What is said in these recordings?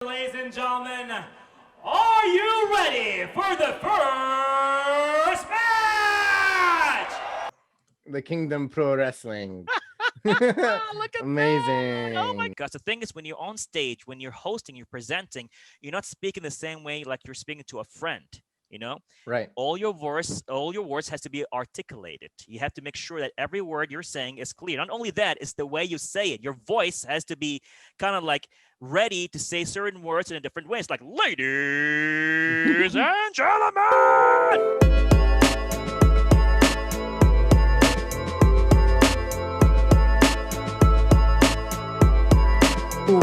Ladies and gentlemen, are you ready for the first match? The Kingdom Pro Wrestling. Look at Amazing. that. Oh my gosh. The thing is, when you're on stage, when you're hosting, you're presenting, you're not speaking the same way like you're speaking to a friend, you know? Right. All your words has to be articulated. You have to make sure that every word you're saying is clear. Not only that, it's the way you say it. Your voice has to be kind of like ready to say certain words in a different way. It's like, ladies and gentlemen.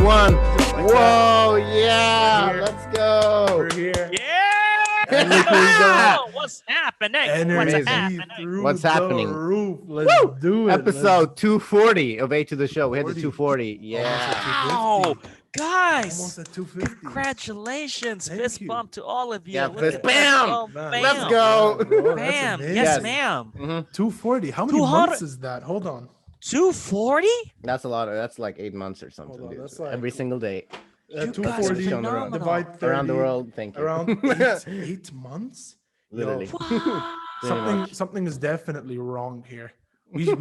One. Like Whoa, yeah. We're Let's go. We're here. Yeah. look who's there. What's happening? Energy What's happening? through What's the happening? Roof. Let's Woo! do it. Episode 240 of A to the Show. We had the 240. 240. Yeah. Wow, guys. Almost at 250. Congratulations. Thank Fist you. bump to all of you. Yeah, Look fist at bam. that. Oh, Man, bam. Let's go. Bro, that's Bam. amazing. Yes, Yes. ma'am. 240. How many 200. months is that? Hold on. 240? That's a lot. That's like 8 months or something. Hold on, dude. that's like- Every single day. You guys are 240 phenomenal. divide 30. Around the world. Thank you. Around eight months? Literally. Yo, Wow. Pretty much. something is definitely wrong here. We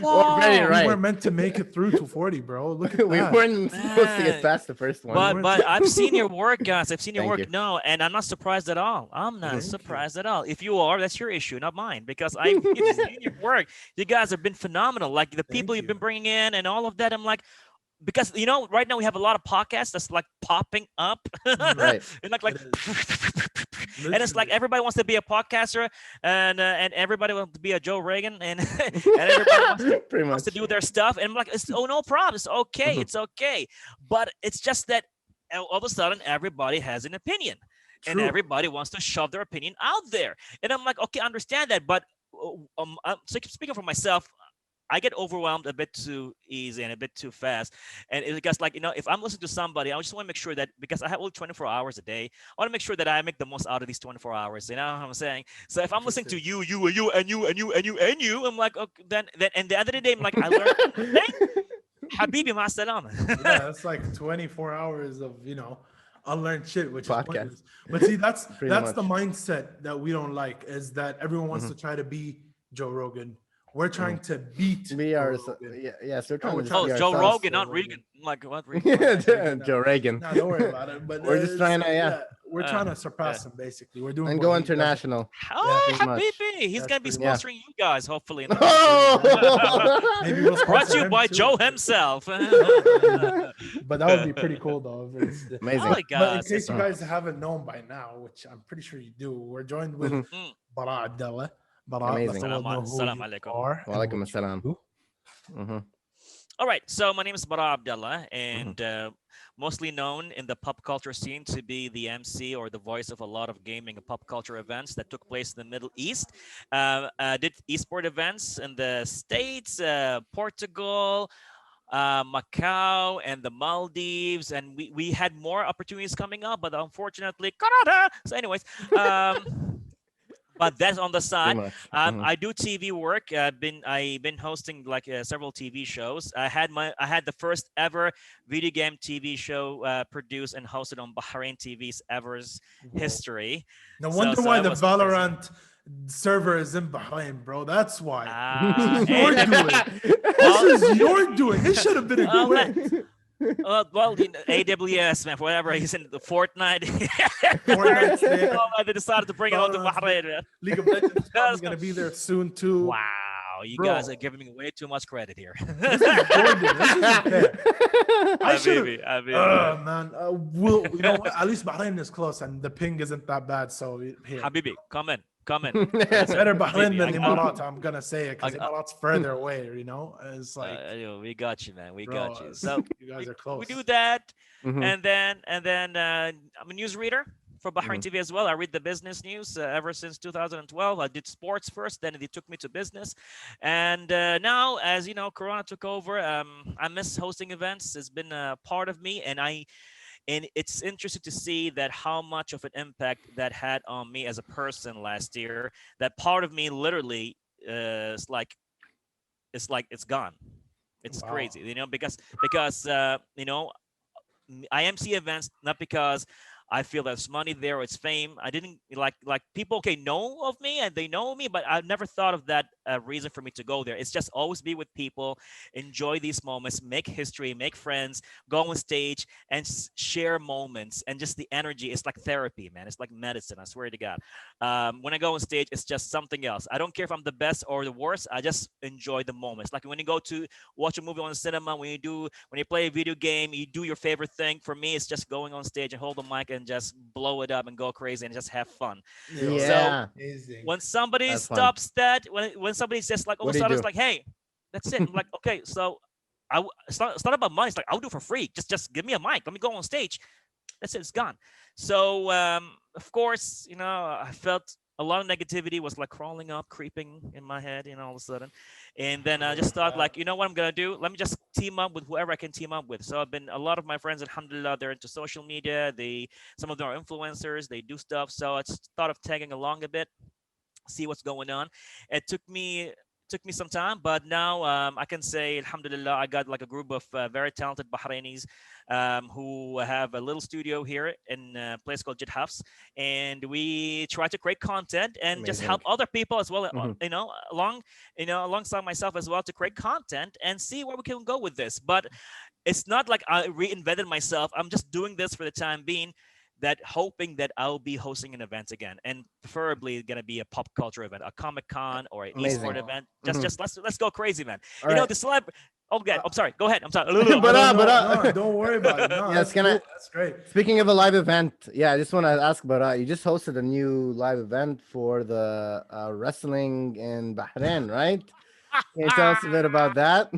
Wow. Very right. weren't meant to make it through 240, bro. Look at We that. weren't supposed to Man. get past the first one. But I've seen your work, guys. I've seen your Thank work. you. No, and I'm not surprised at all. I'm not Thank you. surprised at all. If you are, that's your issue, not mine. Because I've seen your work. You guys have been phenomenal. Like the people you've you. been bringing in and all of that. I'm like, because right now we have a lot of podcasts that's like popping up, Right. and like It and it's like Literally. everybody wants to be a podcaster, and everybody wants to be a Joe Rogan, and and everybody wants to Pretty wants much. to do their stuff, and I'm like, no problem, it's okay, Mhm. it's okay. But it's just that all of a sudden everybody has an opinion, and True. everybody wants to shove their opinion out there, and I'm like, okay, I understand that, but so speaking for myself, I get overwhelmed a bit too easy and a bit too fast. And it's just like, if I'm listening to somebody, I just want to make sure that, because I have only 24 hours a day, I want to make sure that I make the most out of these 24 hours. You know what I'm saying? So if I'm listening to you, I'm like, okay, then and the other day, I'm like, I learned something. Habibi, ma salama. Yeah, that's like 24 hours of unlearned shit, which Podcast. is pointless. But see, that's Pretty the much. mindset that we don't like, is that everyone wants to try to be Joe Rogan. We're trying to beat We Joe are. Rogan. Yes, we're trying we're to trying Oh, be it's Joe ourselves. Rogan, not Joe Regan. I'm like, what? Yeah, Joe Reagan. Nah, don't worry about it. But We're just it's- trying to, we're trying to surpass him, basically. We're doing And what go he does. international. Oh, pretty much. Habibi. He's That's going to be pretty much. sponsoring you guys, hopefully. Oh! Maybe we'll Brought sponsor to you him by too. Joe himself. But that would be pretty cool, though. if it's- Amazing. Oh my But in God. case you guys haven't known by now, which I'm pretty sure you do, we're joined with Mhm. Baraa Abdulla. Baraa, Amazing. let the world know who Salam you alaikum. are and Walaikum what you assalam. do. Mhm. All right, so my name is Baraa Abdulla, and mostly known in the pop culture scene to be the MC or the voice of a lot of gaming and pop culture events that took place in the Middle East. Did esport events in the States, Portugal, Macau, and the Maldives, and we had more opportunities coming up, but unfortunately, Canada. So, anyways, but that's on the side. Pretty much. Mhm. I do TV work. I've been hosting like several TV shows. I had the first ever video game TV show produced and hosted on Bahrain TV's ever's history. No So- wonder so why that the was crazy. Valorant server is in Bahrain, bro. That's why. Ah, This is your and- doing. This is your doing. This should have been a Well, good. well, AWS, man, whatever. He's in the Fortnite. Fortnite's there. They decided to bring it out to Valorant's Bahrain. Man. League of Legends is That's probably gonna be there soon too. Wow, you Bro. guys are giving me way too much credit here. This is your doing. This isn't fair. I should've- Habibi. Man, you know what? At least Bahrain is close and the ping isn't that bad. So here, Habibi, come in. it's better Bahrain than Habibi, Imarat. I'm gonna say it because I- Imarat's further away. It's like, we got you, man. We bro, got you. So you guys are close. we do that, Mhm. and then I'm a newsreader for Bahrain Mhm. TV as well. I read the business news ever since 2012. I did sports first, then they took me to business, and now, as you know, Corona took over. I miss hosting events. It's been a part of me, and it's interesting to see that how much of an impact that had on me as a person last year. That part of me literally is like it's gone. It's Wow. crazy, because IMC events not because I feel there's money there or it's fame. I didn't like people know of me and they know me, but I never thought of that reason for me to go there. It's just always be with people, enjoy these moments, make history, make friends, go on stage and share moments, and just the energy. It's like therapy, man. It's like medicine. I swear to God. When I go on stage, it's just something else. I don't care if I'm the best or the worst. I just enjoy the moments. Like when you go to watch a movie on the cinema, when you play a video game, you do your favorite thing. For me, it's just going on stage and hold the mic and just blow it up and go crazy and just have fun. Yeah. Amazing. When somebody That's fun. stops that, when somebody's just like all What of a do you sudden it's do? like, hey, that's it. I'm like, okay, so it's not about money. It's like I'll do it for free. Just give me a mic. Let me go on stage. That's it. It's gone. So of course, I felt a lot of negativity was like crawling up, creeping in my head, all of a sudden. And then I just thought, like, you know what I'm gonna do? Let me just team up with whoever I can team up with. So I've been a lot of my friends, alhamdulillah, they're into social media. Some of them are influencers. They do stuff. So I just thought of tagging along a bit, see what's going on. It took me some time, but now I can say, alhamdulillah, I got like a group of very talented Bahrainis who have a little studio here in a place called Jidhafs, and we try to create content and just help other people as well, alongside myself as well, to create content and see where we can go with this. But it's not like I reinvented myself. I'm just doing this for the time being, hoping that I'll be hosting an event again, and preferably gonna be a pop culture event, a Comic Con or an esport event. Just let's go crazy, man. Right. The celeb. Oh, God, I'm sorry. Go ahead. I'm sorry. But No, don't worry about it. No, Yes, that's great. Speaking of a live event, I just want to ask Baraa, you just hosted a new live event for the wrestling in Bahrain, right? Can you tell us a bit about that?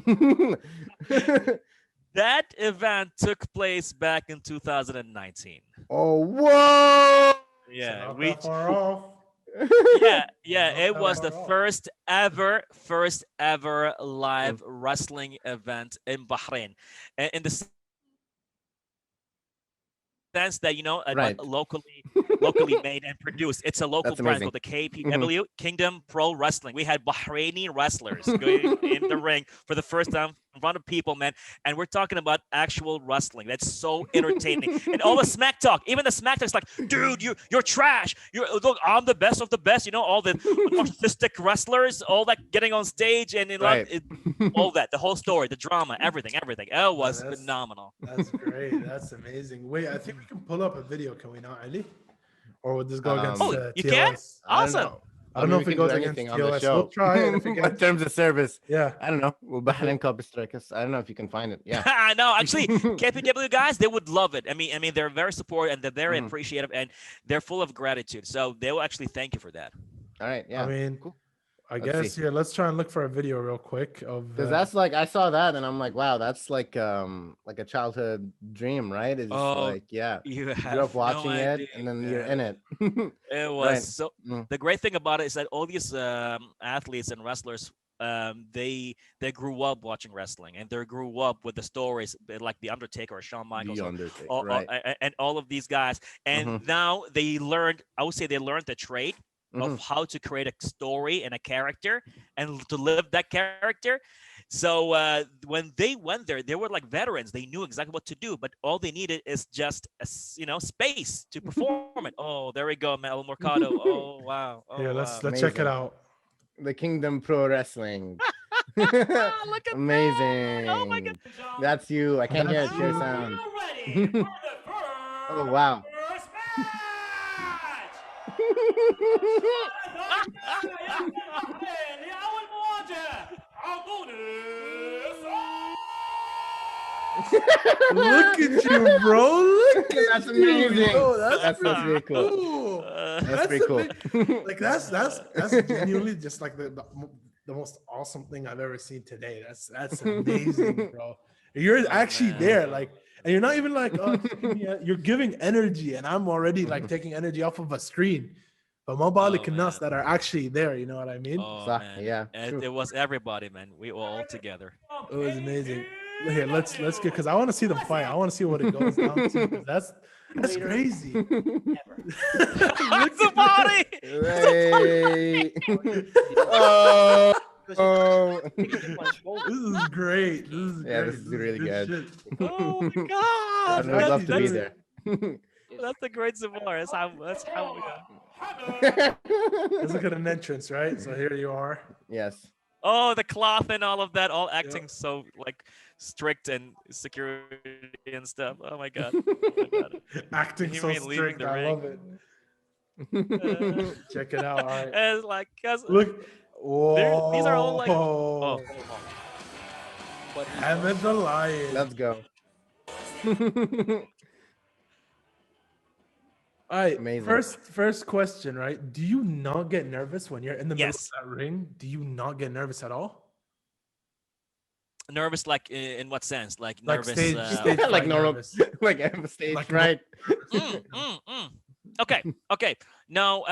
That event took place back in 2019. Oh, whoa! Yeah, Not we. that far off. Yeah. Not It that was far the off. first ever live wrestling event in Bahrain, and in the sense that Right. locally made and produced. It's a local That's brand amazing. called the KPW, Kingdom Pro Wrestling. We had Bahraini wrestlers going in the ring for the first time in front of people, man. And we're talking about actual wrestling. That's so entertaining. And all the smack talk, even the smack talk is like, dude, you're trash. Look, I'm the best of the best. All the narcissistic wrestlers, all that getting on stage and Right. all that, the whole story, the drama, everything. It was That's- phenomenal. That's great. That's amazing. Wait, I think we can pull up a video. Can we not, Ali? Or would this go against Oh, you can? TLS? Awesome. I don't know if we it can goes do against anything on the TLS. show. We'll try it if it In gets- terms of service, Yeah. I don't know. Will Bahrain copy strike us? I don't know if you can find it. Yeah. I know. Actually, KPW guys, they would love it. I mean, they're very supportive and they're very appreciative and they're full of gratitude. So they will actually thank you for that. All right. Yeah. I mean, Cool. I Let's guess see. here. Let's try and look for a video real quick of. Because that's like, I saw that and I'm like, wow, that's like a childhood dream, right? It's Oh, you You grew have up watching no it idea, and then man. you're in it. It was Right. so. Mm. The great thing about it is that all these athletes and wrestlers, they grew up watching wrestling and they grew up with the stories like the Undertaker or Shawn Michaels, The Undertaker, all- right. and all of these guys. And now they learned. I would say they learned the trade of how to create a story and a character and to live that character. So when they went there, they were like veterans. They knew exactly what to do, but all they needed is just space to perform it. Oh, there we go, Mel Mercado. Oh wow. Oh, Here, let's wow. check it Amazing. out. The Kingdom Pro Wrestling. Look at that. Amazing. Oh my God. That's you. I can't hear it. That's Share you. sound. Ready for the first Oh, wow. match. لأول مواجهة Look at you, bro. Look at That's you, amazing. bro. That's pretty cool. cool. That's pretty cool. Like that's genuinely just like the most awesome thing I've ever seen today. That's amazing, bro. You're actually man. there, like, and you're not even like, oh, you're giving energy, and I'm already like taking energy off of a screen. But Mobalik and us man. that are actually there, you know what I mean? Oh, Sah, man. yeah, And true. it was everybody, man. We were all together. It was amazing. Here, let's get because I want to see them fight. I want to see what it goes down to. 'Cause that's crazy. It's a body. Hey. Oh. because Oh. you picked up my shoulder. This is great. This is Yeah, great. this is really good. Shit. Oh my I god! would love to be That's, there. that's the great Zamora. That's how we Let's look at an entrance, right? So here you are. Yes. Oh, the cloth and all of that, all Yep. acting so like strict and security and stuff. Oh my god. Oh my god. Acting You so mean leaving strict. the I ring? love it. Check it out. All right. It's like, cause Look. Whoa. these are all like, oh, But he Heaven the Lion. Let's go. All right. Amazing. First question, right? Do you not get nervous when you're in the middle Yes. of that ring? Do you not get nervous at all? nervous, like in what sense? Like Like nervous. stage like fright normal, nervous. like a stage Like right? Okay, okay. No,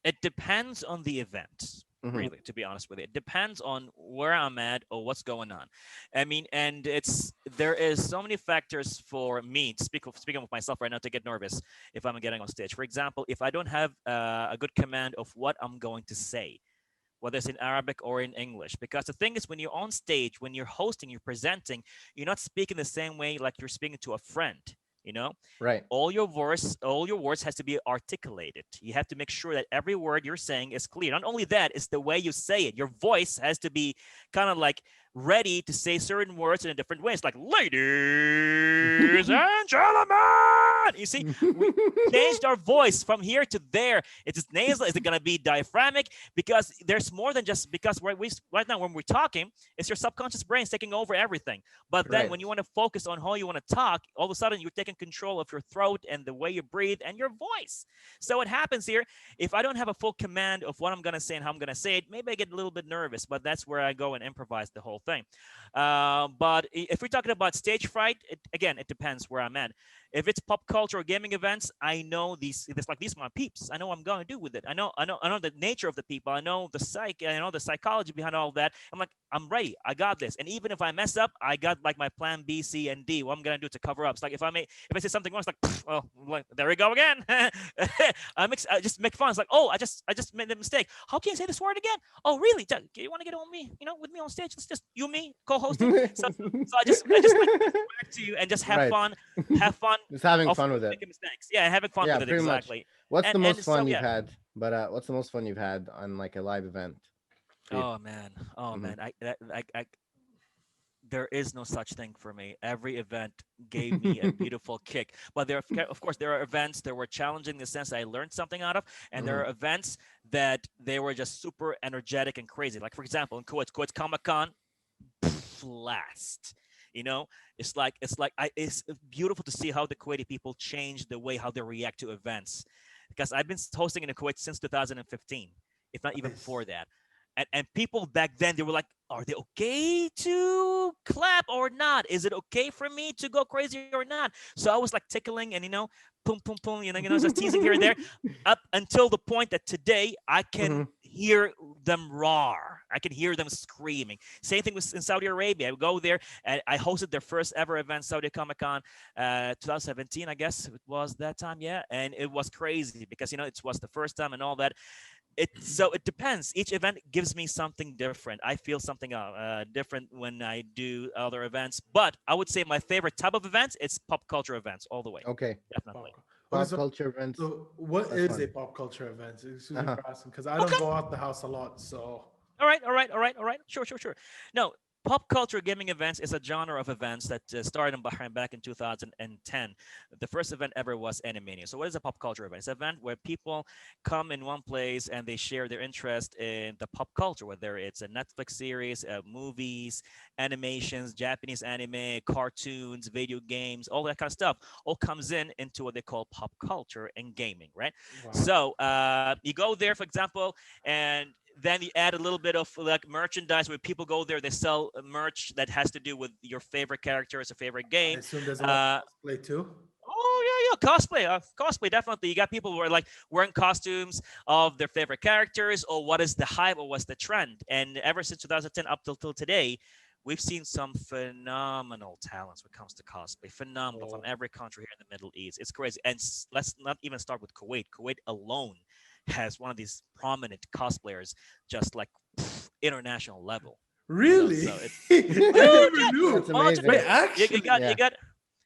it depends on the event. Mhm. Really, to be honest with you, it depends on where I'm at or what's going on. I mean, and there is so many factors for me. Speaking of myself right now, to get nervous if I'm getting on stage. For example, if I don't have a good command of what I'm going to say, whether it's in Arabic or in English. Because the thing is, when you're on stage, when you're hosting, you're presenting, you're not speaking the same way like you're speaking to a friend. You know, Right. all your words has to be articulated. You have to make sure that every word you're saying is clear. Not only that, it's the way you say it. Your voice has to be kind of like ready to say certain words in a different way. It's like, ladies and gentlemen. You see, we changed our voice from here to there. Is it nasal? Is it going to be diaphragmatic? Because there's more than just because right now when we're talking, it's your subconscious brain taking over everything. But then Right. when you want to focus on how you want to talk, all of a sudden you're taking control of your throat and the way you breathe and your voice. So what happens here, if I don't have a full command of what I'm going to say and how I'm going to say it, maybe I get a little bit nervous, but that's where I go and improvise the whole thing. But if we're talking about stage fright, again, it depends where I'm at. If it's pop culture or gaming events, I know these are my peeps. I know what I'm going to do with it. I know the nature of the people. I know the I know the psychology behind all that. I'm like, I'm ready. I got this. And even if I mess up, I got like my plan B, C, and D. What I'm going to do to cover up. It's like if I say something wrong, it's like, oh, like, there we go again. I just make fun. It's like, oh, I just made a mistake. How can you say this word again? Oh, really? Do you want to get on me? With me on stage? Let's just you, me, co-hosting. So I just like back to you and just have Right. fun. Have fun. Just having of fun with it. making mistakes. Yeah, having fun Yeah, with it. pretty much. Exactly. What's the And most fun so, you've yeah. had? But what's the most fun you've had on like a live event? Steve? Oh man. Oh Mhm. man. There is no such thing for me. Every event gave me a beautiful kick. But of course, there are events that were challenging in the sense that I learned something out of, and there are events that they were just super energetic and crazy. Like for example, in Kuwait Comic-Con, blast. It's beautiful to see how the Kuwaiti people change the way how they react to events. Because I've been hosting in Kuwait since 2015, if not even Nice. before that. And people back then, they were like, are they okay to clap or not? Is it okay for me to go crazy or not? So I was like tickling and, boom, boom, boom, just teasing here and there, up until the point that today I can hear them roar. I can hear them screaming. Same thing was in Saudi Arabia. I would go there and I hosted their first ever event, Saudi Comic-Con, 2017, I guess it was that time. Yeah. And it was crazy because, it was the first time and all that. So it depends. Each event gives me something different. I feel something different when I do other events. But I would say my favorite type of events, it's pop culture events all the way. Okay. Definitely. Pop culture events. So what That's is fun. a pop culture event? Excuse me Uh-huh. for asking, because I don't go out the house a lot. So All right. Sure. No, pop culture gaming events is a genre of events that started in Bahrain back in 2010. The first event ever was Animania. So what is a pop culture event? It's an event where people come in one place and they share their interest in the pop culture, whether it's a Netflix series, movies, animations, Japanese anime, cartoons, video games, all that kind of stuff, all comes into what they call pop culture and gaming, right? wow. So you go there, for example, and then you add a little bit of like merchandise where people go there, they sell merch that has to do with your favorite characters or favorite I game. assume there's a lot of cosplay too. Oh yeah, cosplay definitely. You got people who are like wearing costumes of their favorite characters, or what is the hype, or what's the trend. And ever since 2010 up till today, we've seen some phenomenal talents when it comes to cosplay. Phenomenal from every country here in the Middle East. It's crazy. And let's not even start with Kuwait. Kuwait alone has one of these prominent cosplayers, just like international level. Really? So it's I never knew. That's Majid, amazing. Wait, you actually, got Yeah.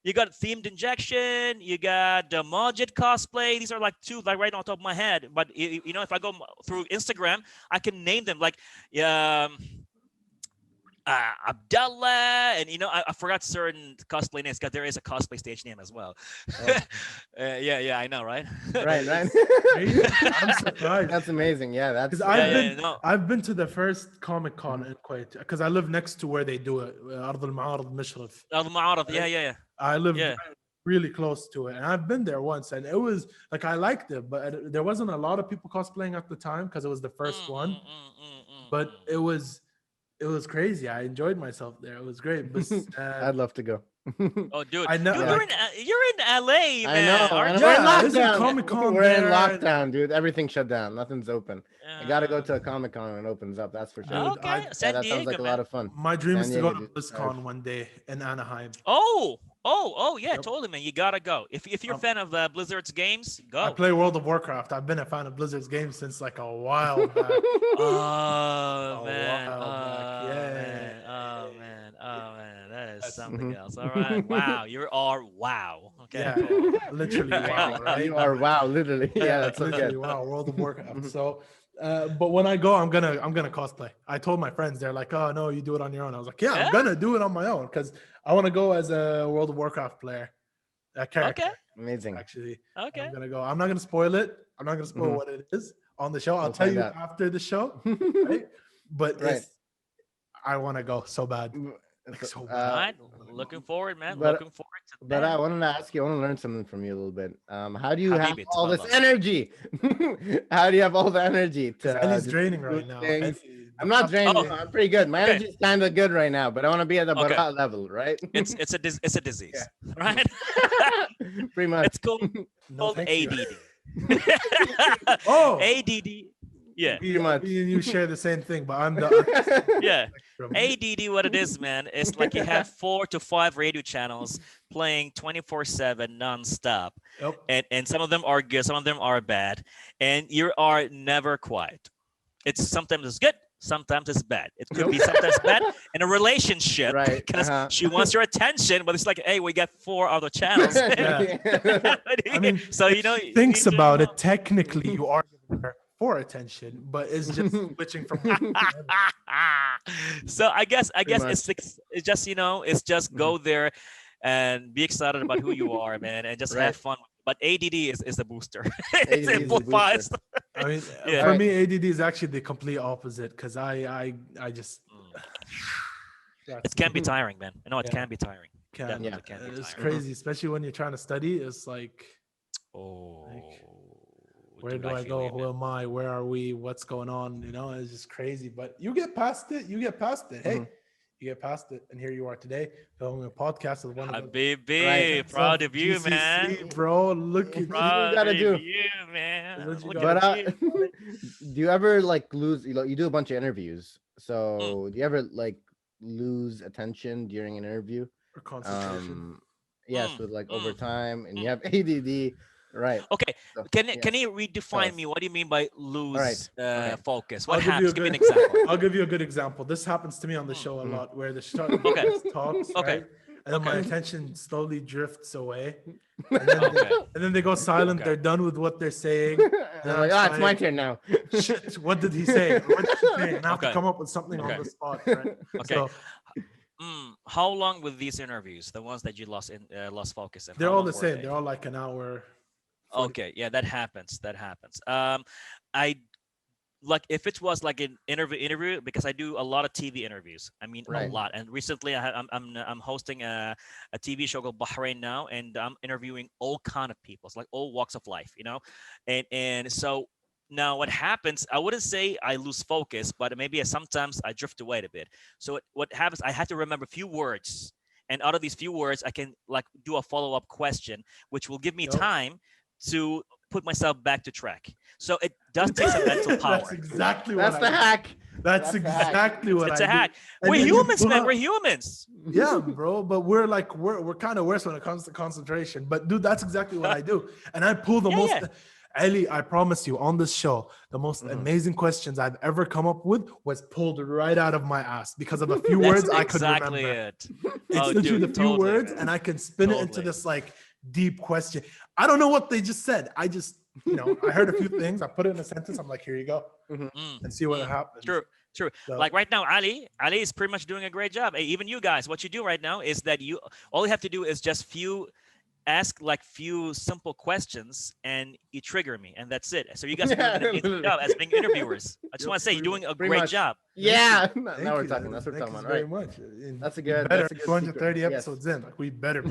you got themed injection, you got the Majid cosplay. These are like two like right on top of my head. But you know, if I go through Instagram, I can name them like Abdullah, and you know, I forgot certain cosplay names because there is a cosplay stage name as well. Oh. Yeah, I know, right? Right. crazy. I'm surprised. That's amazing. Yeah, that's Because I've yeah, been no. I've been to the first Comic Con in Kuwait because I live next to where they do it, Ard al-Ma'arad Mishraf. Al-Ma'arad, yeah. I live Yeah. really close to it, and I've been there once, and it was like I liked it, but there wasn't a lot of people cosplaying at the time because it was the first one. But it was crazy. I enjoyed myself there. It was great. But I'd love to go. Oh, dude, I know, Dude, like- you're in LA, man. I know. aren't And you? we're in Yeah, there's a lockdown. Comic-Con We're in there. lockdown, dude. Everything's shut down. Nothing's open. I gotta go Uh, to a Comic Con when it opens up. That's for sure. Dude, Okay, I- San that Diego, sounds like a man. lot of fun. my dream is San to go Diego, to dude. BlizzCon one day in Anaheim. Oh, yeah, Yep. totally, man. You gotta go. If you're a Um, fan of Blizzard's games, I go. play World of Warcraft. I've been a fan of Blizzard's games since like a while back. Oh A man. while back, Oh yeah. man. Oh man. That is That's- something Mhm. else. All right. Wow. You are wow. Okay. Yeah, cool. literally wow, right? You are wow, literally. Yeah, that's so literally good. wow. World of Warcraft. So, but when I go, I'm gonna cosplay. I told my friends, they're like, "Oh no, you do it on your own." I was like, "Yeah, Yeah? I'm gonna do it on my own because I want to go as a World of Warcraft player, a character." Okay. Amazing. Actually, Okay. I'm gonna go. I'm not gonna spoil it. I'm not gonna spoil Mhm. what it is on the show. I'll We'll tell find you out. after the show, right? But Right. I want to go so bad. So, All right. Looking forward, man. but- Looking forward to But that. I wanted to ask you, I want to learn something from you a little bit. How do you have Habibi, all this tafadhal. energy? How do you have all the energy to And he's just draining do right now. things? And- I'm not draining. Oh. I'm pretty good. My Okay. energy is kind of good right now, but I want to be at the Okay. Baraa level, right? It's a disease, right? Pretty much. It's called No, thank you. ADD. Oh, ADD. Yeah. me, Pretty much. me and you share the same thing, but I'm the Yeah. spectrum. ADD, what it is, man, it's like you have 4 to 5 radio channels playing 24/7 nonstop, Yep. and some of them are good, some of them are bad, and you are never quiet. It's sometimes it's good, sometimes it's bad. It could be sometimes bad in a relationship Right, because uh-huh. she wants your attention, but it's like, hey, we got 4 other channels. I mean, so you know, Thinks you about know. it. Technically, you are giving her for attention, but it's just switching from. So I guess much. it's just it's just go there and be excited about who you are, man, and just Right. have fun. But ADD is the booster. ADD It is the amplifies. I mean, Yeah. for me, ADD is actually the complete opposite because I just. It can be tiring, man. I know it Yeah. can be tiring. Can. Definitely Yeah. can be It's tiring. crazy, especially when you're trying to study. It's like, Oh, where dude, do I feel go? you, Who man. am I? Where are we? What's going on? You know, it's just crazy. But you get past it. You get past it. Hey, Mhm. you get past it, and here you are today filming a podcast with one of the Habibi, Right. proud of you, GCC, man. bro. Look at Proud gotta of do. you, man. What you Look gotta at But you. do you ever like lose? You do a bunch of interviews, Mm. so do you ever like lose attention during an interview? or concentration. Yes, Mm, with like mm, overtime, and you have ADD, right? Okay, So, can yeah. you redefine us. me? What do you mean by lose okay. focus? I'll What give you happens? a Give me an good- example. I'll give you a good example. This happens to me on the show a Mhm. lot, where the start Okay. talks, Okay. right? And then my Okay. attention slowly drifts away, and then, Okay. and then they go silent. Okay. They're done with what they're saying. And I'm like, I it's my try- turn now. Shit, what did he say? What did she say? And I have Okay. to come up with something Okay. on the spot. Right? Okay. So How long with these interviews? The ones that you lost focus in? they're How all long the were same. they? They're all like an hour. 40 Okay, yeah, that happens. That happens. I like if it was like an interview because I do a lot of TV interviews. I mean Right. a lot. And recently I'm hosting a TV show called Bahrain now, and I'm interviewing all kind of people, it's like all walks of life, and so now what happens, I wouldn't say I lose focus, but maybe sometimes I drift away a bit. So what happens, I had to remember a few words, and out of these few words I can like do a follow-up question, which will give me Yep. time to put myself back to track. So it does take some mental power. That's exactly what That's the I do. hack. That's That's the hack. exactly what It's I a hack. do. And We're then you humans, pull man. out- We're humans. Yeah, bro, but we're kind of worse when it comes to concentration. But dude, that's exactly what I do. And I pull the Yeah, most yeah. Ali, I promise you, on this show, the most amazing questions I've ever come up with was pulled right out of my ass because of a few That's words I could exactly remember. it. It's Oh, literally dude, the few totally. words, and I can spin it into Totally. this like deep question. I don't know what they just said. I just, I heard a few things. I put it in a sentence. I'm like, here you go, and see what happens. True. So- Like right now, Ali is pretty much doing a great job. Hey, even you guys, what you do right now is that all you have to do is just ask like few simple questions and you trigger me, and that's it. So you guys are doing an amazing job as being interviewers. I just want to say you're doing a Pretty great much. job. Yeah. Thank Now we're you. talking. That's what we're Thank talking you about. very Right. much. That's a good. Better. That's a good 230 secret. episodes in, like we better.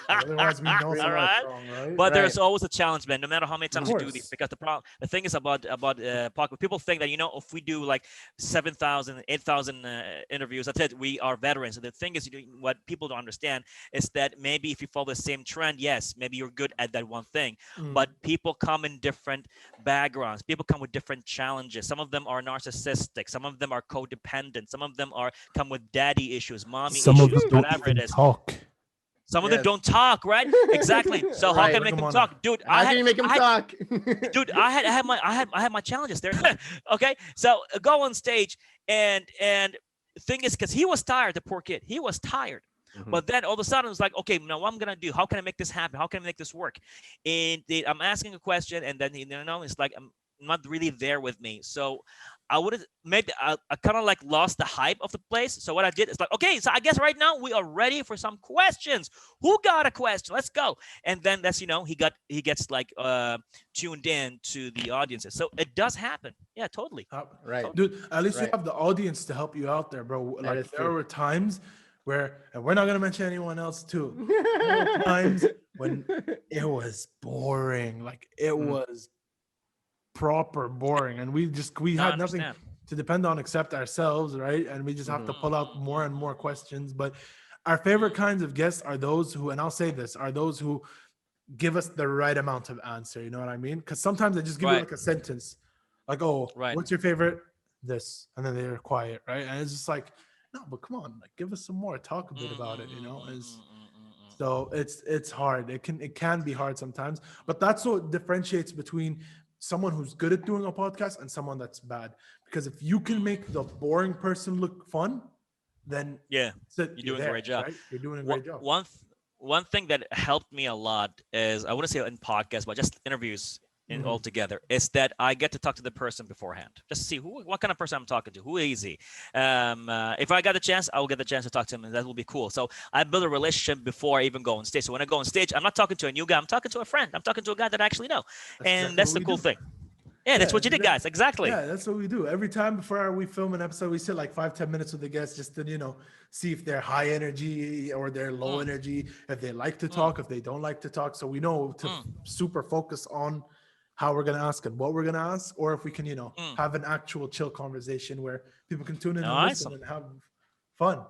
Otherwise, we know something's Alright. wrong, right? But Right. there's always a challenge, man. No matter how many times you do these, course. because the thing is about podcast. People think that if we do like 7,000, 8,000 interviews, that's it. We are veterans. And the thing is, what people don't understand is that maybe if you follow the same trend, yes, maybe you're good at that one thing. But people come in different backgrounds. People come with different challenges. Some of them are narcissistic. Some of them are codependent. Some of them come with daddy issues, mommy Some of issues, them don't whatever it even is. talk. Some of them Yes. don't talk, right? Exactly. So how Right. can I make Come them on talk, dude? How can you make him talk? Dude, I had my challenges there. Okay, so go on stage and the thing is, because he was tired, the poor kid, he was tired. But then all of a sudden it's like, okay, now what I'm gonna do? How can I make this happen? How can I make this work? And I'm asking a question, and then it's like I'm not really there with me. So I would have made I kind of like lost the hype of the place. So what I did is like, okay, so I guess right now we are ready for some questions. Who got a question? Let's go. And then that's he gets like tuned in to the audiences. So it does happen. Yeah, totally. Right. Dude, at least you Right. have the audience to help you out there, bro. That Like is there true. were times where, and we're not gonna mention anyone else too. There were times when it was boring, like it was proper boring, and we No, I had nothing understand. to depend on except ourselves, right? And we just have to pull out more and more questions. But our favorite kinds of guests are those who, and I'll say this, are those who give us the right amount of answer. You know what I mean? Because sometimes they just give you Right. like a sentence, like, "Oh, Right. what's your favorite?" This, and then they're quiet, right? And it's just like, no, but come on, like, give us some more. Talk a bit about it, you know? So it's hard. It can be hard sometimes, but that's what differentiates between someone who's good at doing a podcast and someone that's bad. Because if you can make the boring person look fun, then Yeah. you're doing a great job. Right? You're doing a great job. One thing that helped me a lot is, I wouldn't say in podcasts, but just interviews altogether, is that I get to talk to the person beforehand, just to see what kind of person I'm talking to, who is he. If I got the chance, I will get the chance to talk to him, and that will be cool. So I build a relationship before I even go on stage. So when I go on stage, I'm not talking to a new guy. I'm talking to a friend. I'm talking to a guy that I actually know, and exactly that's what the we cool do. thing. Yeah, that's Yeah, what you did, guys. Exactly. Yeah, that's what we do. Every time before we film an episode, we sit like 5-10 minutes with the guests just to, see if they're high energy or they're low energy, if they like to talk, if they don't like to talk. So we know to super focus on how we're going to ask and what we're going to ask, or if we can, have an actual chill conversation where people can tune in and Awesome. listen and have fun.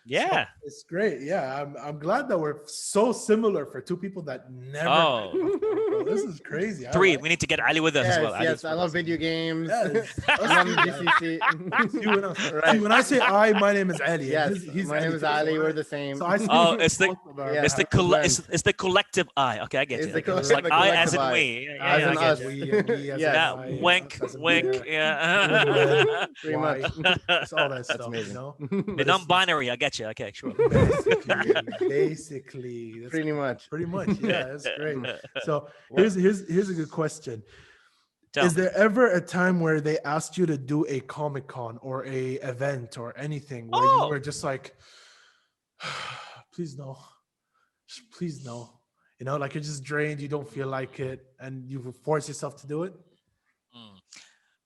Yeah. So it's great. Yeah, I'm glad that we're so similar for two people that never. Oh. met before, bro. This is crazy. I Three. like We need to get Ali with us Yes, as well. yes. Ali's I with love us. video games. Yes. I love GCC. You and us. See, when I say my name is Ali. Yes, he's my name is too. Ali. So We're I- the same. So I speak Oh, for it's the- both of our yeah. It's the Blend. it's the collective I. Okay, I get It's you. the Okay. It's like the I as collective in I. we. Yeah, As yeah, in I get us. you. we as Yeah, in I, wink, us as in wink. we. Yeah. Pretty much. It's all that That's stuff, amazing. The But it's non-binary. I get you. Okay, sure. basically, that's Pretty much. pretty much. Yeah, that's great. So Well- here's a good question. Tell Is me. there ever a time where they asked you to do a Comic Con or a event or anything where you Oh. were just like, please no, please no, like you're just drained, you don't feel like it, and you force yourself to do it? Mm.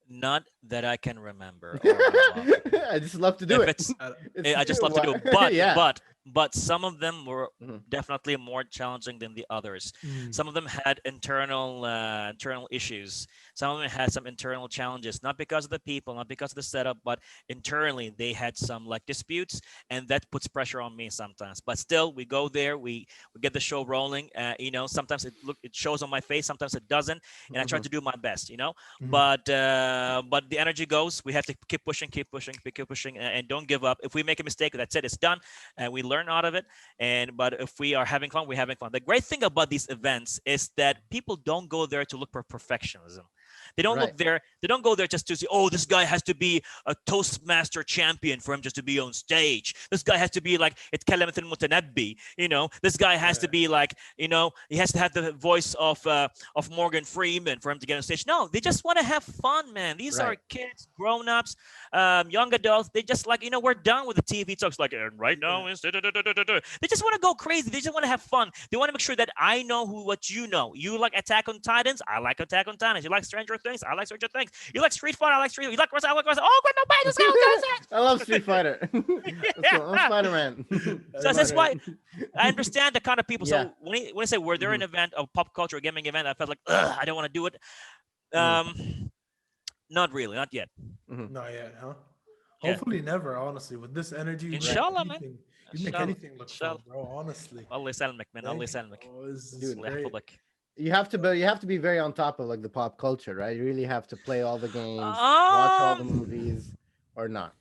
Not that I can remember. all my life. I just love to do If it. it's- It's I just love to do it, but some of them were Mhm. definitely more challenging than the others. Mm. Some of them had internal issues. Some of them had some internal challenges, not because of the people, not because of the setup, but internally they had some like disputes, and that puts pressure on me sometimes. But still, we go there, we get the show rolling. Sometimes it shows on my face, sometimes it doesn't, and I try to do my best. Mhm. But the energy goes. We have to keep pushing, and don't give up. If we make a mistake, that's it. It's done, and we learn learn out of it. But if we are having fun, we're having fun. The great thing about these events is that people don't go there to look for perfectionism. They don't Right. look there. They don't go there just to say, oh, this guy has to be a Toastmaster champion for him just to be on stage. This guy has to be like يتكلم مثل المتنبي. This guy has to be like, he has to have the voice of Morgan Freeman for him to get on stage. No, they just want to have fun, man. These are Right. kids, grown-ups, young adults. They just like, we're done with the TV talks. Like, and right now, they just want to go crazy. They just want to have fun. They want to make sure that I know what you know. You like Attack on Titans? I like Attack on Titans. You like Stranger Things? I like Stranger Things. You like Street Fighter? I like Street Fighter. You like Wrestling? I like Wrestling. Oh, good, nobody. Let's go. I love Street Fighter. Let's go. I'm Spider-Man. So that's why I understand the kind of people. Yeah. So when I say were there an event, a pop culture, a gaming event, I felt like, I don't want to do it. Not really, not yet. Not yet, huh? Yeah. Hopefully never, honestly. With this energy, you make Inshallah, man. anything- You make Inshallah. anything look fun, Inshallah. bro, honestly. Allah يسلمك, man. Allah Thank يسلمك. you. Oh, this is Dude, Allah great. يحفظك. You have to be very on top of like the pop culture, right? You really have to play all the games, watch all the movies, or not.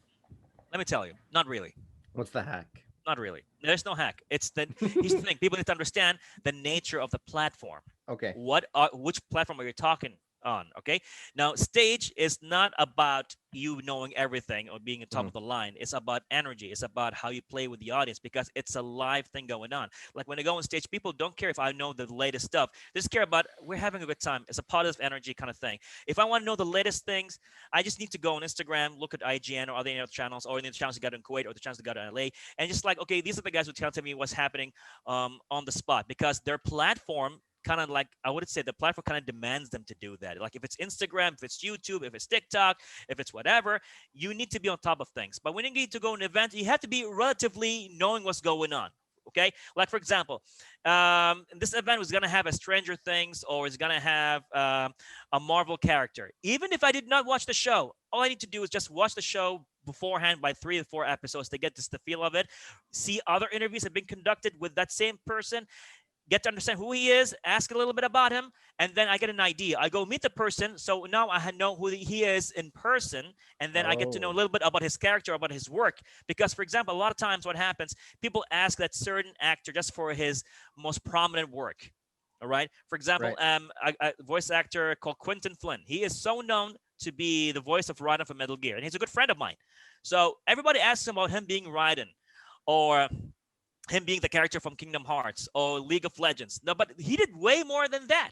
Let me tell you, not really. What's the hack? Not really. There's no hack. It's the here's the thing. People need to understand the nature of the platform. Okay. Which platform are you talking on? Okay. Now, stage is not about you knowing everything or being on top of the line. It's about energy. It's about how you play with the audience because it's a live thing going on. Like when I go on stage, people don't care if I know the latest stuff. They just care about we're having a good time. It's a positive energy kind of thing. If I want to know the latest things, I just need to go on Instagram, look at IGN or other channels, or any channels that got in Kuwait or the channels that got in LA, and just like, okay, these are the guys who tell me what's happening on the spot because their platform kind of like, I would say the platform kind of demands them to do that. Like if it's Instagram, if it's YouTube, if it's TikTok, if it's whatever, you need to be on top of things. But when you need to go to an event, you have to be relatively knowing what's going on. Okay. Like for example, this event was going to have a Stranger Things or it's going to have a Marvel character. Even if I did not watch the show, all I need to do is just watch the show beforehand by 3 to 4 episodes to get just the feel of it. See other interviews have been conducted with that same person. Get to understand who he is, ask a little bit about him, and then I get an idea. I go meet the person, so now I know who he is in person, and then I get to know a little bit about his character, about his work. Because, for example, a lot of times what happens, people ask that certain actor just for his most prominent work. All right. For example, a voice actor called Quentin Flynn. He is so known to be the voice of Raiden from Metal Gear, and he's a good friend of mine. So everybody asks him about him being Raiden, or him being the character from Kingdom Hearts or League of Legends. No, but he did way more than that.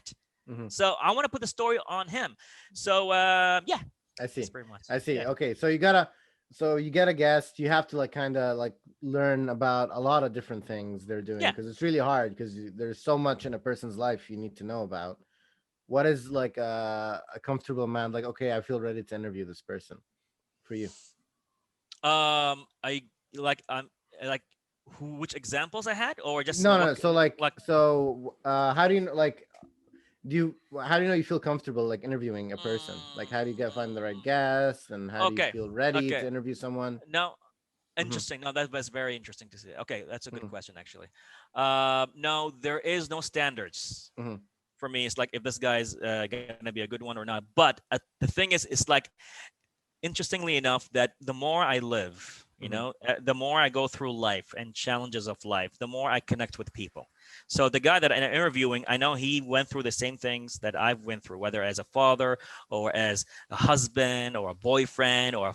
So I want to put the story on him. So yeah, I see. that's pretty much. I see. Yeah. Okay, so you get a guest. You have to like kind of like learn about a lot of different things they're doing because it's really hard because there's so much in a person's life you need to know about. What is like a comfortable amount? Like, okay, I feel ready to interview this person. For you, I like which examples I had, or just no. So how do you like? How do you know you feel comfortable like interviewing a person? Like, how do you find the right guest, and how do you feel ready to interview someone? No, interesting. No, that's very interesting to see. Okay, that's a good question actually. No, there is no standards. For me, it's like if this guy's gonna be a good one or not. But the thing is, it's like, interestingly enough, that the more I live, the more I go through life and challenges of life, the more I connect with people. So the guy that I'm interviewing, I know he went through the same things that I've went through, whether as a father or as a husband or a boyfriend or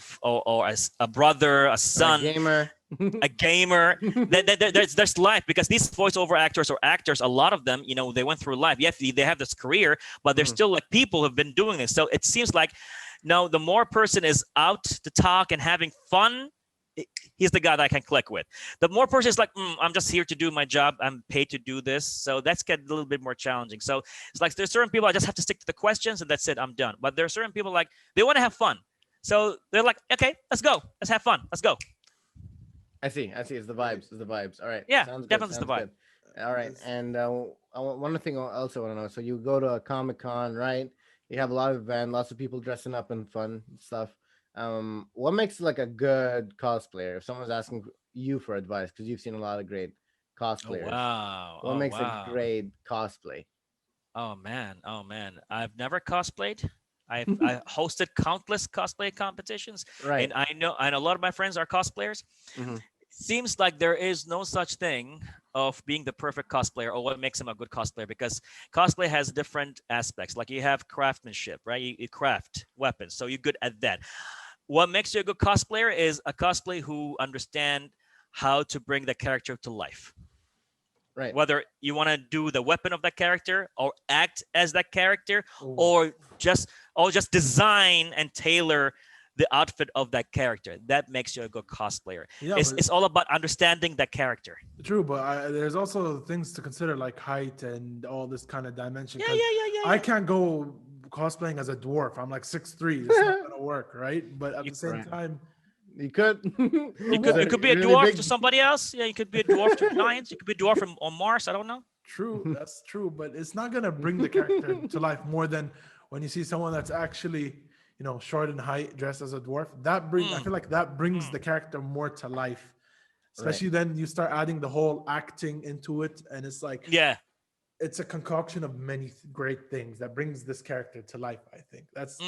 as a brother, a son, a gamer. There's life, because these voiceover actors or actors, a lot of them, they went through life. Yes, they have this career, but they're still like people who've been doing this. So it seems like, no, the more person is out to talk and having fun, he's the guy that I can click with. The more person is like, I'm just here to do my job. I'm paid to do this. So that's get a little bit more challenging. So it's like there's certain people I just have to stick to the questions and that's it. I'm done. But there are certain people like they want to have fun. So they're like, okay, let's go. Let's have fun. Let's go. I see. It's the vibes. All right. Yeah, Sounds good. definitely the vibe. Good. All right. And one thing I also want to know. So you go to a Comic-Con, right? You have a lot of events, lots of people dressing up and fun stuff. What makes like a good cosplayer? If someone's asking you for advice, because you've seen a lot of great cosplayers. Oh, wow. What makes a great cosplay? Oh man. I've never cosplayed. I hosted countless cosplay competitions, Right. and I know a lot of my friends are cosplayers. seems like there is no such thing of being the perfect cosplayer or what makes him a good cosplayer, because cosplay has different aspects. Like you have craftsmanship, right? You craft weapons, so you're good at that. What makes you a good cosplayer is a cosplay who understand how to bring the character to life. Right. Whether you want to do the weapon of that character or act as that character, Ooh. or just design and tailor the outfit of that character, that makes you a good cosplayer. Yeah, it's, but- it's all about understanding that character. True, but there's also things to consider like height and all this kind of dimension. Yeah, 'cause yeah. I can't go cosplaying as a dwarf. I'm like 6'3". It's not gonna work, right? But at the same Right. time, You could. You could be a Really dwarf big- to somebody else. Yeah, you could be a dwarf to giants. You could be a dwarf on Mars. I don't know. true, that's true, but it's not gonna bring the character to life more than when you see someone that's actually, short in height, dressed as a dwarf. That brings, I feel like that brings the character more to life. Especially then you start adding the whole acting into it, and it's like Yeah. it's a concoction of many great things that brings this character to life. I think that's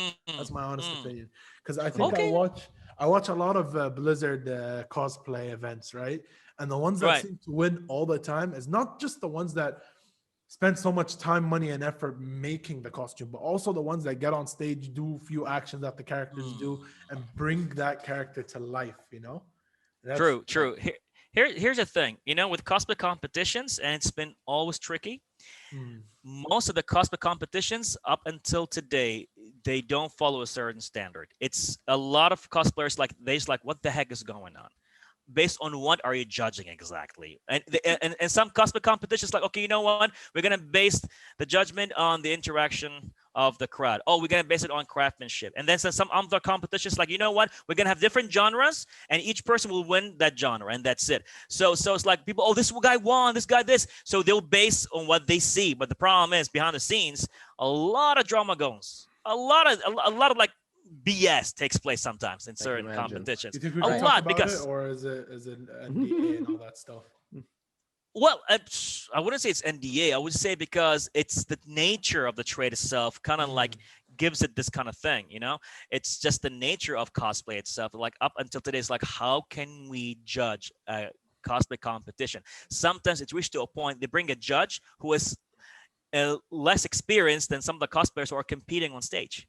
my honest opinion, because I think Okay. I watch a lot of Blizzard cosplay events, right? And the ones that Right. seem to win all the time is not just the ones that spend so much time, money, and effort making the costume, but also the ones that get on stage, do a few actions that the characters do, and bring that character to life. That's- True. Here's the thing. With cosplay competitions, and it's been always tricky. Mm. Most of the cosplay competitions up until today, they don't follow a certain standard. It's a lot of cosplayers like what the heck is going on? Based on what are you judging exactly? And some cosplay competitions like, okay, you know what? We're gonna base the judgment on the interaction of the crowd. Oh, we're gonna base it on craftsmanship. And then some other competitions like, you know what? We're gonna have different genres, and each person will win that genre, and that's it. So it's like people, oh, this guy won, this guy this. So they'll base on what they see. But the problem is behind the scenes, a lot of drama goes. A lot of like BS takes place sometimes in certain imagine. competitions. You think we A can talk lot about because it, or is it NDA and all that stuff? Well, I wouldn't say it's NDA. I would say because it's the nature of the trade itself, kind of like gives it this kind of thing. It's just the nature of cosplay itself. Like up until today, it's like, how can we judge a cosplay competition? Sometimes it's reached to a point they bring a judge who is less experienced than some of the cosplayers who are competing on stage.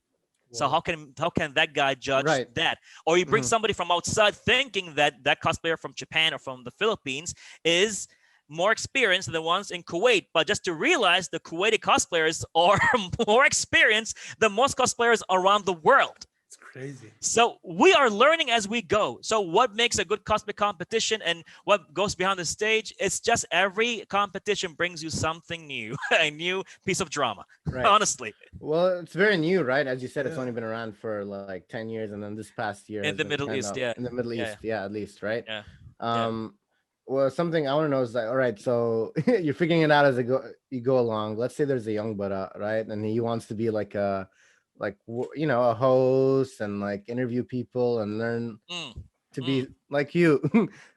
So how can that guy judge Right. that? Or you bring somebody from outside thinking that cosplayer from Japan or from the Philippines is more experienced than the ones in Kuwait, but just to realize the Kuwaiti cosplayers are more experienced than most cosplayers around the world. It's crazy. So we are learning as we go. So what makes a good cosplay competition and what goes behind the stage? It's just every competition brings you something new, a new piece of drama. Right. Honestly, Well, it's very new, right? As you said, it's Yeah. only been around for like 10 years, and then this past year In has the been Middle kind East, of- yeah. in the Middle Yeah. East, yeah, at least, right? Yeah. Well, something I want to know is like, all right, so you're figuring it out as you go along. Let's say there's a young Baraa, right? And he wants to be like a host and like interview people and learn to be like you.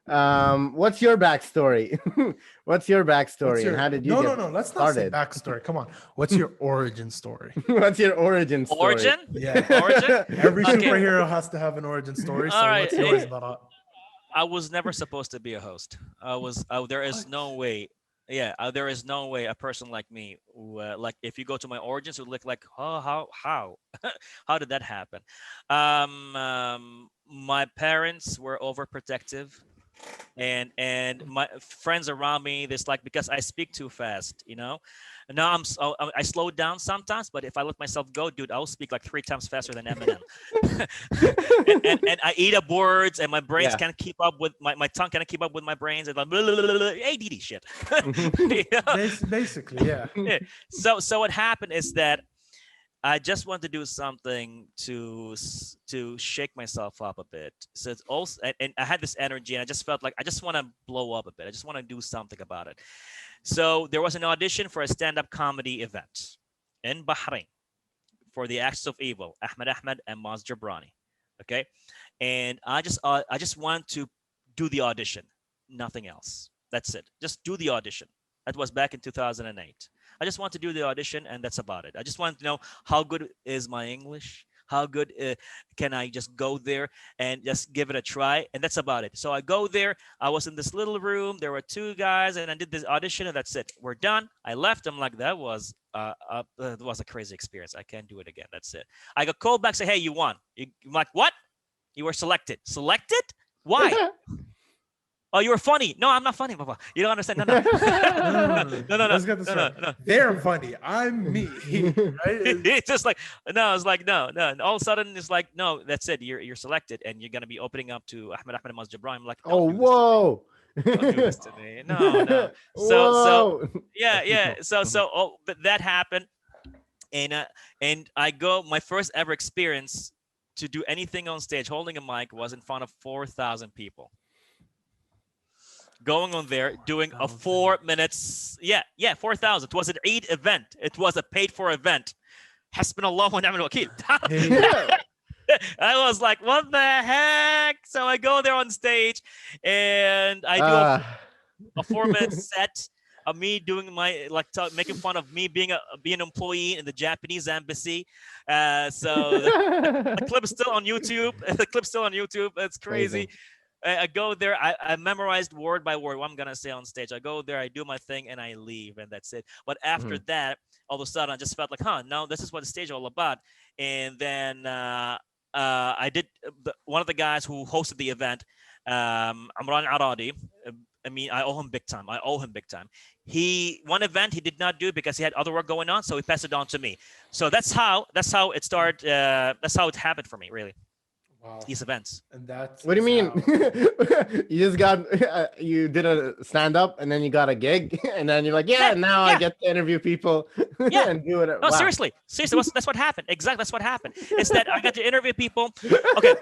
What's your backstory? What's your backstory, and how did you No, get no. Let's not say started? backstory. Come on. What's your origin story? What's your origin story? origin? Yeah. Origin? Every Okay. superhero has to have an origin story. So All right. what's yours, Baraa? I was never supposed to be a host. There is no way. Yeah, there is no way a person like me, who, like if you go to my origins, would look like, oh, how how did that happen? My parents were overprotective, and my friends around me, this like because I speak too fast, And now I slow down sometimes, but if I let myself go, dude, I'll speak like 3 times faster than Eminem. and I eat up words, and my brains Yeah. can't keep up with my tongue can't keep up with my brains, and like blah, blah, blah, blah, ADD shit. Yeah. Basically, yeah. Yeah. So what happened is that I just want to do something to shake myself up a bit. So it's also, and I had this energy, and I just felt like I just want to blow up a bit. I just want to do something about it. So there was an audition for a stand-up comedy event in Bahrain for the Acts of Evil, Ahmed and Maz Jabrani. Okay, and I just wanted to do the audition, nothing else. That's it. Just do the audition. That was back in 2008. I just want to do the audition, and that's about it. I just want to know how good is my English, How good can I just go there and just give it a try? And that's about it. So I go there. I was in this little room. There were 2 guys, and I did this audition, and that's it. We're done. I left. I'm like, that was a crazy experience. I can't do it again. That's it. I got called back, say, hey, you won. I'm like, what? You were selected. Selected? Why? Oh, you were funny. No, I'm not funny, Papa. You don't understand. No. No. Let's get this right. They're funny. I'm me. Right? It's just like, no, it's like, no. And all of a sudden, it's like, no, that's it. You're selected, and you're going to be opening up to Ahmed Masjabra. I'm like, Oh, whoa. Don't do this to me. No. So yeah. So but that happened. And I go, my first ever experience to do anything on stage, holding a mic, was in front of 4,000 people. Going on there, doing a 4 minutes. 4,000. It was an Eid event. It was a paid for event. Hasbunallah wa ni'mal wakeel. I was like, what the heck? So I go there on stage and I do a 4 minute set of me doing my, making fun of me being an employee in the Japanese embassy. So the clip is still on YouTube. It's crazy. Amazing. I go there. I memorized word by word what I'm gonna say on stage. I go there, I do my thing, and I leave, and that's it. But after that, all of a sudden, I just felt like, no, this is what the stage is all about. And then I did one of the guys who hosted the event, Amran Aradi. I owe him big time. One event he did not do because he had other work going on, so he passed it on to me. So that's how it started. That's how it happened for me, really. Wow. These events. And that's What do you mean? You just got you did a stand up and then you got a gig and then you're like, I get to interview people and do it. No, seriously, that's what happened. Exactly, that's what happened. It's that I got to interview people. Okay.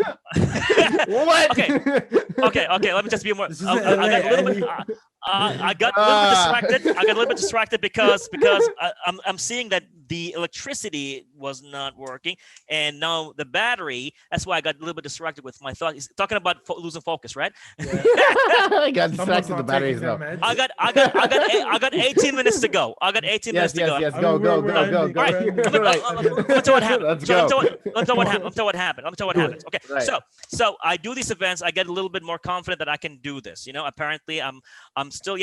What? Okay. Let me just be more. I got a little bit distracted because I'm seeing that the electricity was not working, and now the battery. That's why I got a little bit distracted with my thoughts. He's talking about losing focus, right? Yeah. I got distracted. The batteries though. I got 18 minutes to go. Yes, go. All right. Let's tell what happened. Let's tell what happened. Okay. Right. So I do these events. I get a little bit more confident that I can do this. Apparently I'm still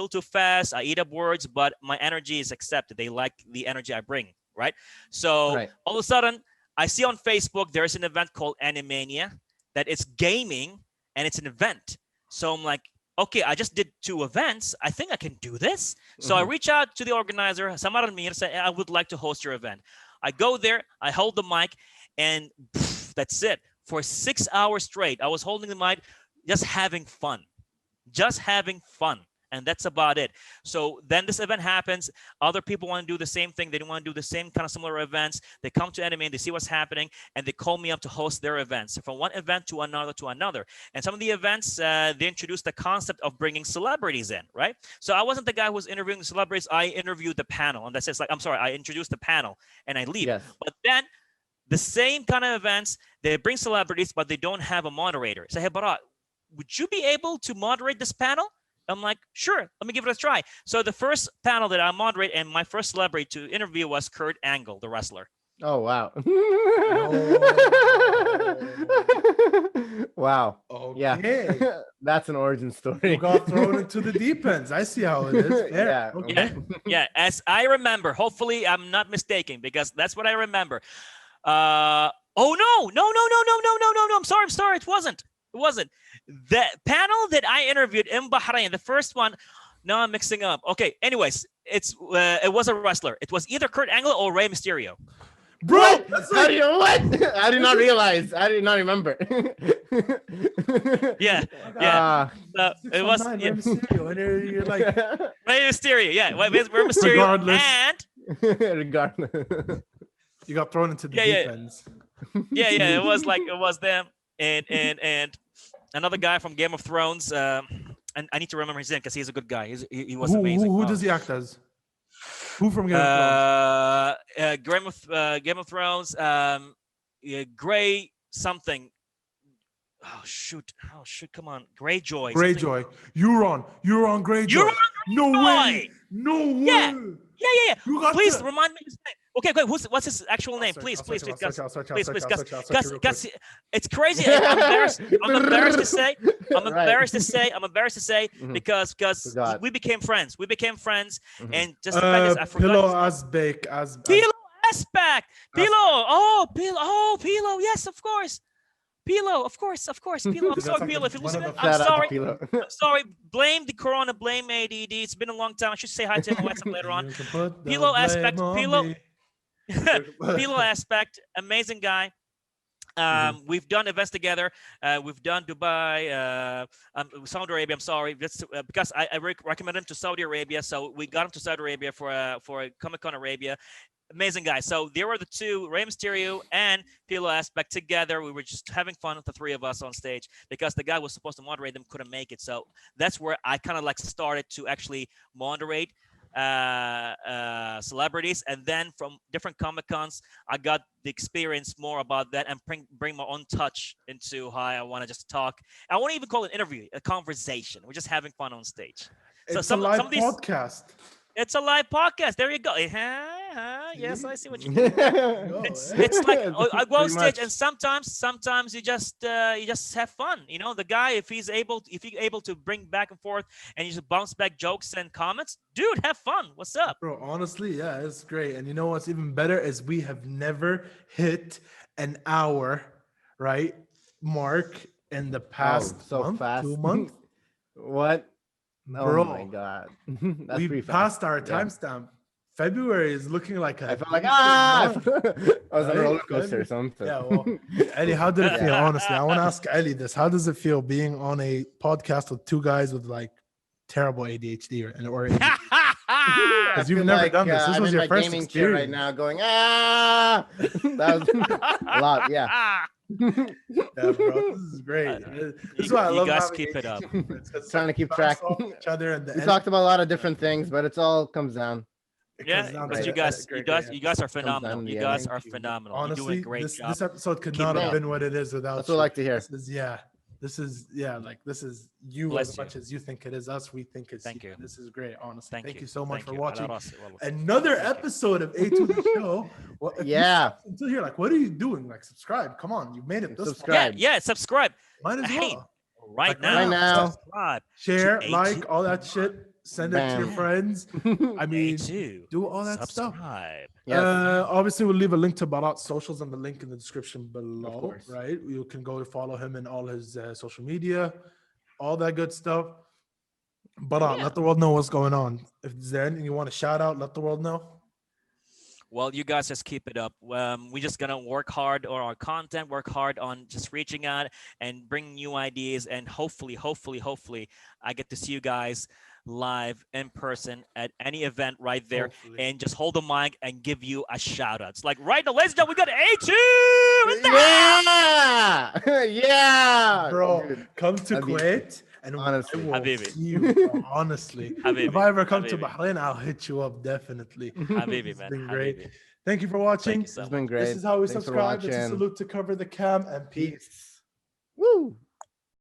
too fast. I eat up words, but my energy is accepted. They like the energy I bring, right? So all of a sudden, I see on Facebook there's an event called Animania that it's gaming and it's an event. So I'm like, okay, I just did 2 events. I think I can do this. So I reach out to the organizer, Shammari, and say, I would like to host your event. I go there, I hold the mic, and that's it. For 6 hours straight, I was holding the mic, just having fun. And that's about it. So then this event happens. Other people want to do the same thing. They want to do the same kind of similar events. They come to Anime and they see what's happening, and they call me up to host their events. From one event to another. And some of the events, they introduced the concept of bringing celebrities in, right? So I wasn't the guy who was interviewing the celebrities. I interviewed the panel, and that's just like, I introduced the panel and I leave. Yes. But then the same kind of events, they bring celebrities, but they don't have a moderator. Say, hey, Baraa, would you be able to moderate this panel? I'm like, sure, let me give it a try. So the first panel that I moderate and my first celebrity to interview was Kurt Angle, the wrestler. Oh, wow. Wow. Okay. Yeah. That's an origin story. You got thrown into the deep ends. I see how it is. Yeah. Okay. Yeah. As I remember, hopefully I'm not mistaken because that's what I remember. No. I'm sorry. It wasn't. The panel that I interviewed in Bahrain, the first one, no, I'm mixing up. Okay, anyways, it was a wrestler. It was either Kurt Angle or Rey Mysterio. Bro, what? I did not realize. I did not remember. Yeah. It was Rey Mysterio, and you're like Rey Mysterio. Yeah, Rey Mysterio. Regardless. Regardless. You got thrown into the deep ends. Yeah. It was them and another guy from Game of Thrones. And I need to remember his name because he's a good guy. He was amazing. Who does he act as? Who from Game of Thrones? Game of Thrones. Gray something. Oh shoot! Oh shoot! Come on, Greyjoy. something- Greyjoy. Euron. Greyjoy. Euron No way. Greyjoy! No Yeah. way. Yeah. You got Please to- remind me his name. Okay, wait. What's his actual name? Please, Gus. Please, Gus. It's crazy. I'm embarrassed. I'm embarrassed to say. I'm Right. embarrassed to say. I'm embarrassed to say Mhm. because Forgot. we became friends. We became friends, Mhm. and just the fact is, I Pillow forgot. Asbake as Pilo aspect. Pilo. Oh, Pilo. Oh, Pilo. Yes, of course. Pilo. Of course. Pilo. I'm That's sorry, like Pilo. If you're one of listening, the- I'm Shout out to sorry. Pilo. I'm sorry. Blame the corona. Blame ADD. It's been a long time. I should say hi to him on WhatsApp later on. Pilo aspect. Pilo aspect. Amazing guy. We've done events together. We've done Dubai, Saudi Arabia. I'm sorry, because I recommended him to Saudi Arabia. So we got him to Saudi Arabia for a Comic-Con Arabia. Amazing guy. So there were the two, Rey Mysterio and Pilo Aspect together. We were just having fun with the three of us on stage because the guy was supposed to moderate them, couldn't make it. So that's where I kind of like started to actually moderate celebrities, and then from different Comic-Cons I got the experience more about that and bring my own touch into how I want to just talk. I won't even call it an interview, a conversation. We're just having fun on stage. So It's a live some of these, podcast. it's a live podcast. There you go. Yes, I see what you mean. It's like I go on Pretty stage, much. and sometimes you just have fun. You know, the guy, if he's able to bring back and forth and you just bounce back jokes and comments, dude, have fun. What's up? Bro, honestly, yeah, it's great. And you know what's even better is we have never hit an hour, right, mark in the past so month, fast. 2 months. What? Bro, Oh my god. That's we pretty fast. passed our Yeah. timestamp. February is looking like a I felt like decent month. I was on a Right? roller coaster or something. Yeah, well, Ellie, how did it Yeah. feel? Honestly, I want to ask Ellie this. How does it feel being on a podcast with two guys with like terrible ADHD or ADHD? I Because you've feel never like, done this. This I'm was in your my first gaming chair right experience. now, going that was a lot. Yeah, Yeah, bro, this is great. This is why I you love guys having keep it up. ADHD friends, 'cause Trying to we keep bounce track. off each other and we talked about a lot of different things, but it's all comes down. Yeah, down but to you a guys great are Comes phenomenal. down to You the guys ending. are phenomenal. Honestly, You're doing a great this job. episode could Keep not it have up. been what it is without That's you. what I like to hear. This is this is you Bless as you. much as you think it is us. We think it's Thank you. This is great, honestly. Thank you so much Thank for you. watching Well, another Thank you. episode of A to the Show. Well, if you Yeah. suck until here, like, what are you doing? Like, subscribe. Come on, you made it this far. Subscribe. Yeah, subscribe Might as Hey, well. right Like, now. right now. Subscribe. Share, to like, A2. all that shit. Send it to your Bam. friends. I mean, A2. do all that stuff. Subscribe. Yes. Obviously, we'll leave a link to Baraat's socials and the link in the description below. course. Right, you can go follow him in all his social media, all that good stuff. Baraat, Yeah. let the world know what's going on. If there's anything you want to shout out, let the world know. Well, you guys just keep it up. We're just gonna work hard on our content, work hard on just reaching out and bring new ideas, and hopefully, I get to see you guys live in person at any event right there, Hopefully. and just hold the mic and give you a shout out. It's like right now, ladies and gentlemen, we got A2 in the house. Yeah, yeah, Bro, Dude. come to Habibi. Kuwait and Honestly. I will Habibi. see you, bro, honestly. If Habibi, I ever come to Habibi. Bahrain, I'll hit you up definitely. Habibi, It's man. been great. Habibi. Thank you for Thank watching. you so It's much. been great. This is how we Thanks for subscribe. It's a watching. salute to cover the cam and peace. Peace. Woo.